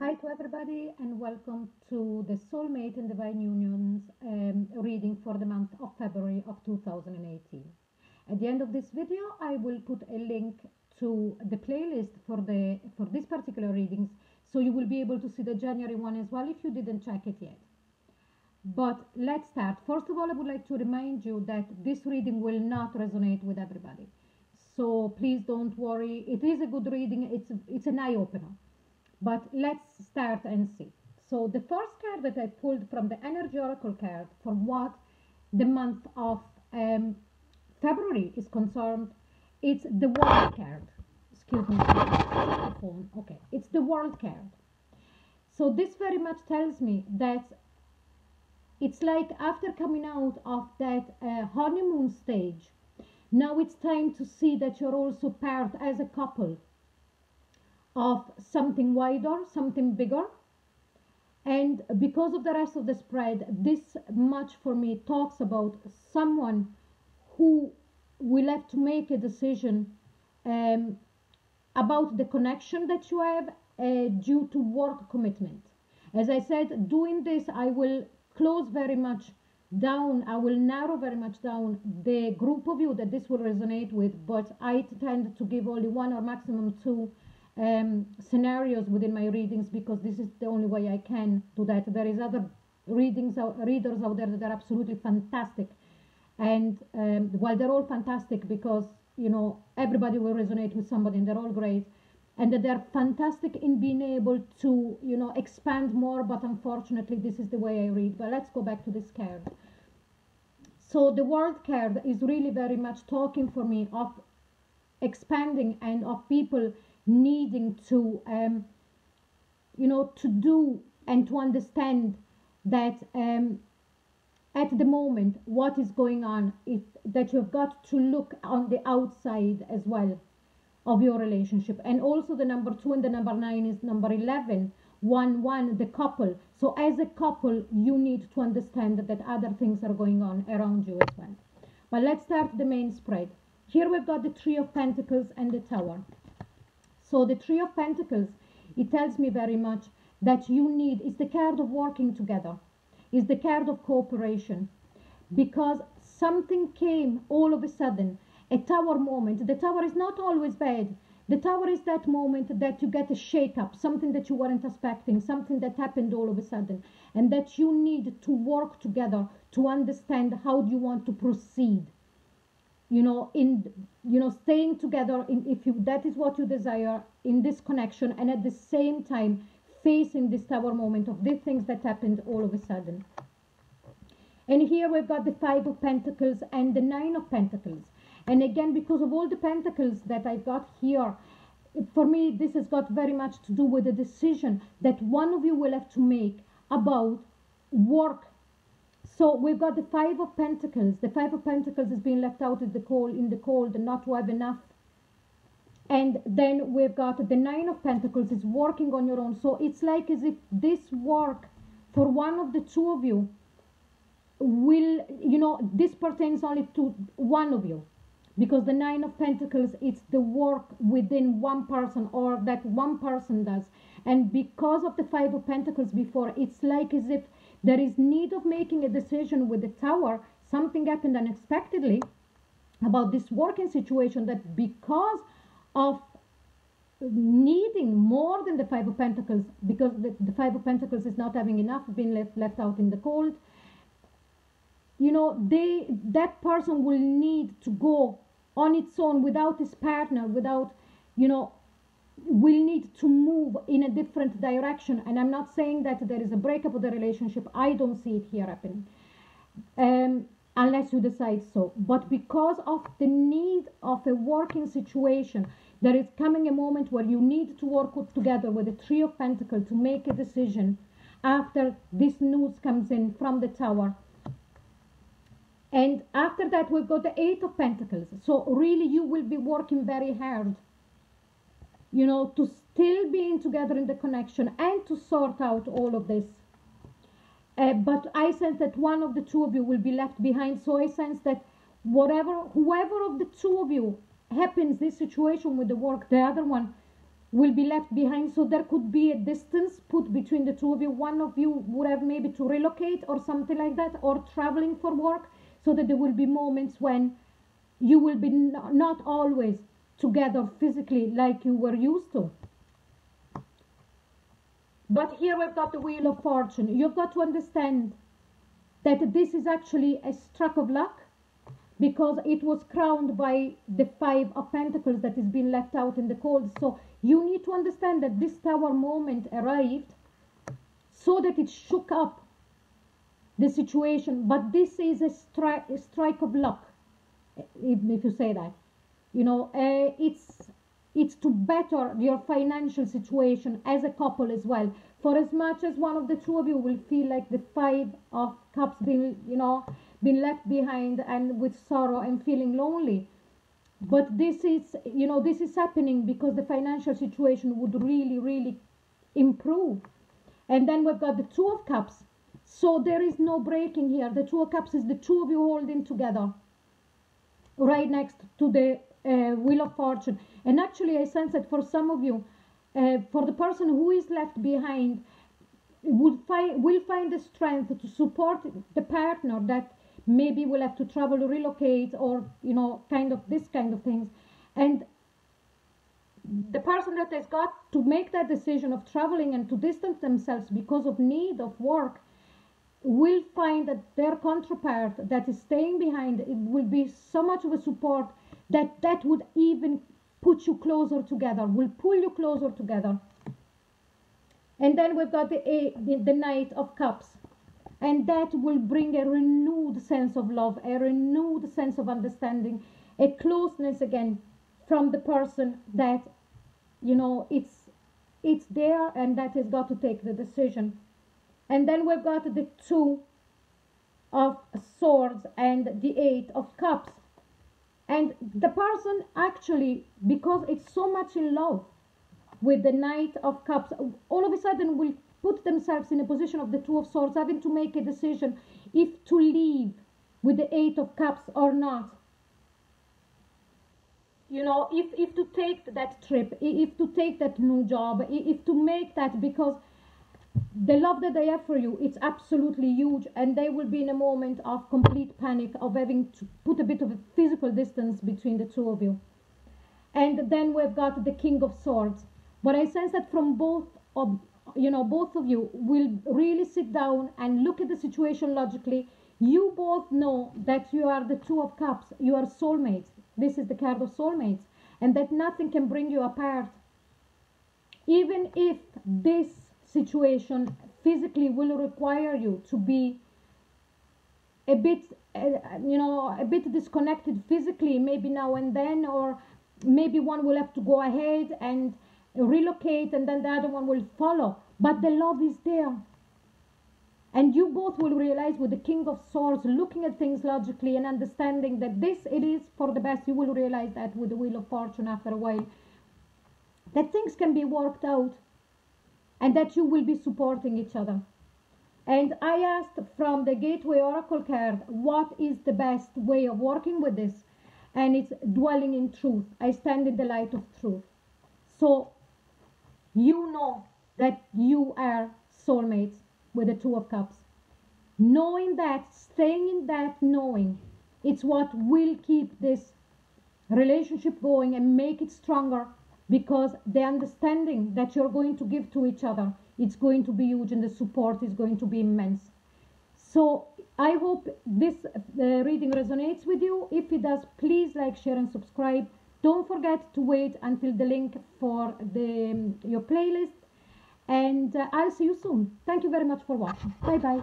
Hi to everybody and welcome to the Soulmate and Divine Unions reading for the month of February of 2018. At the end of this video I will put a link to the playlist for this particular readings, so you will be able to see the January one as well if you didn't check it yet. But let's start. First of all, I would like to remind you that this reading will not resonate with everybody. So please don't worry. It is a good reading. It's an eye-opener. But let's start and see. So the first card that I pulled from the Energy Oracle card for what the month of February is concerned, it's the World card. Excuse me, the phone. Okay, it's the World card. So this very much tells me that it's like after coming out of that honeymoon stage, now it's time to see that you're also part as a couple of something wider, something bigger. And because of the rest of the spread, this much for me talks about someone who will have to make a decision about the connection that you have due to work commitment. As I said, doing this, I will close very much down, I will narrow very much down the group of you that this will resonate with, but I tend to give only one or maximum two scenarios within my readings, because this is the only way I can do that. There is other readers out there that are absolutely fantastic, and while they're all fantastic because everybody will resonate with somebody and they're all great, and that they're fantastic in being able to expand more, but unfortunately this is the way I read. But let's go back to this card. So the World card is really very much talking for me of expanding and of people needing to to do and to understand that at the moment what is going on is that you've got to look on the outside as well of your relationship. And also the number 2 and the number 9 is number 11, 1 the couple. So as a couple you need to understand that other things are going on around you as well. But let's start the main spread. Here we've got the Three of Pentacles and the Tower. So the Three of Pentacles, it tells me very much that you need, it's the card of working together, it's the card of cooperation, because something came all of a sudden, a Tower moment. The Tower is not always bad. The Tower is that moment that you get a shake-up, something that you weren't expecting, something that happened all of a sudden, and that you need to work together to understand how do you want to proceed. Staying together if that is what you desire in this connection, and at the same time facing this Tower moment of the things that happened all of a sudden. And here we've got the Five of Pentacles and the Nine of Pentacles. And again, because of all the pentacles that I've got here, for me this has got very much to do with the decision that one of you will have to make about work. So we've got the Five of Pentacles. The Five of Pentacles is being left out in the cold and not to have enough. And then we've got the Nine of Pentacles is working on your own. So it's like as if this work for one of the two of you will, this pertains only to one of you. Because the Nine of Pentacles, it's the work within one person, or that one person does. And because of the Five of Pentacles before, it's like as if there is need of making a decision with the Tower. Something happened unexpectedly about this working situation, that because of needing more than the Five of Pentacles, because the Five of Pentacles is not having enough, being left out in the cold, that person will need to go on its own without his partner, without, will need to move in a different direction. And I'm not saying that there is a breakup of the relationship. I don't see it here happening, unless you decide so. But because of the need of a working situation, there is coming a moment where you need to work together with the Three of Pentacles to make a decision after this news comes in from the Tower. And after that, we've got the Eight of Pentacles. So really, you will be working very hard, to still being together in the connection and to sort out all of this. But I sense that one of the two of you will be left behind. So I sense that whoever of the two of you happens this situation with the work, the other one will be left behind. So there could be a distance put between the two of you. One of you would have maybe to relocate or something like that, or traveling for work, so that there will be moments when you will be not always together physically like you were used to. But here we've got the Wheel of Fortune. You've got to understand that this is actually a stroke of luck, because it was crowned by the Five of Pentacles that is being left out in the cold. So you need to understand that this Tower moment arrived so that it shook up the situation. But this is a strike of luck, if you say that. You know, it's to better your financial situation as a couple as well. For as much as one of the two of you will feel like the Five of Cups being, you know, been left behind and with sorrow and feeling lonely, but this is, you know, this is happening because the financial situation would really improve. And then we've got the Two of Cups, so there is no breaking here. The Two of Cups is the two of you holding together right next to the Wheel of Fortune. And actually I sense that for some of you, for the person who is left behind, will find the strength to support the partner that maybe will have to travel or relocate, or, you know, this kind of things. And the person that has got to make that decision of traveling and to distance themselves because of need of work will find that their counterpart that is staying behind, it will be so much of a support that would even put you closer together, will pull you closer together. And then we've got the Knight of Cups. And that will bring a renewed sense of love, a renewed sense of understanding, a closeness again from the person that, you know, it's there and that has got to take the decision. And then we've got the Two of Swords and the Eight of Cups. And the person actually, because it's so much in love with the Knight of Cups, all of a sudden will put themselves in a position of the Two of Swords, having to make a decision if to leave with the Eight of Cups or not. You know, if to take that trip, if to take that new job, if to make that, because the love that they have for you, it's absolutely huge, and they will be in a moment of complete panic, of having to put a bit of a physical distance between the two of you. And then we've got the King of Swords. But I sense that from both of you will really sit down and look at the situation logically. You both know that you are the Two of Cups, you are soulmates. This is the card of soulmates, and that nothing can bring you apart. Even if this situation physically will require you to be a bit, a bit disconnected physically, maybe now and then, or maybe one will have to go ahead and relocate and then the other one will follow. But the love is there. And you both will realize with the King of Swords, looking at things logically and understanding that it is for the best. You will realize that with the Wheel of Fortune after a while, that things can be worked out and that you will be supporting each other. And I asked from the Gateway Oracle card, what is the best way of working with this? And it's dwelling in truth. I stand in the light of truth. So you know that you are soulmates with the Two of Cups. Knowing that, staying in that knowing, it's what will keep this relationship going and make it stronger, because the understanding that you're going to give to each other, it's going to be huge, and the support is going to be immense. So I hope this reading resonates with you. If it does, please like, share and subscribe. Don't forget to wait until the link for your playlist. And I'll see you soon. Thank you very much for watching. Bye bye.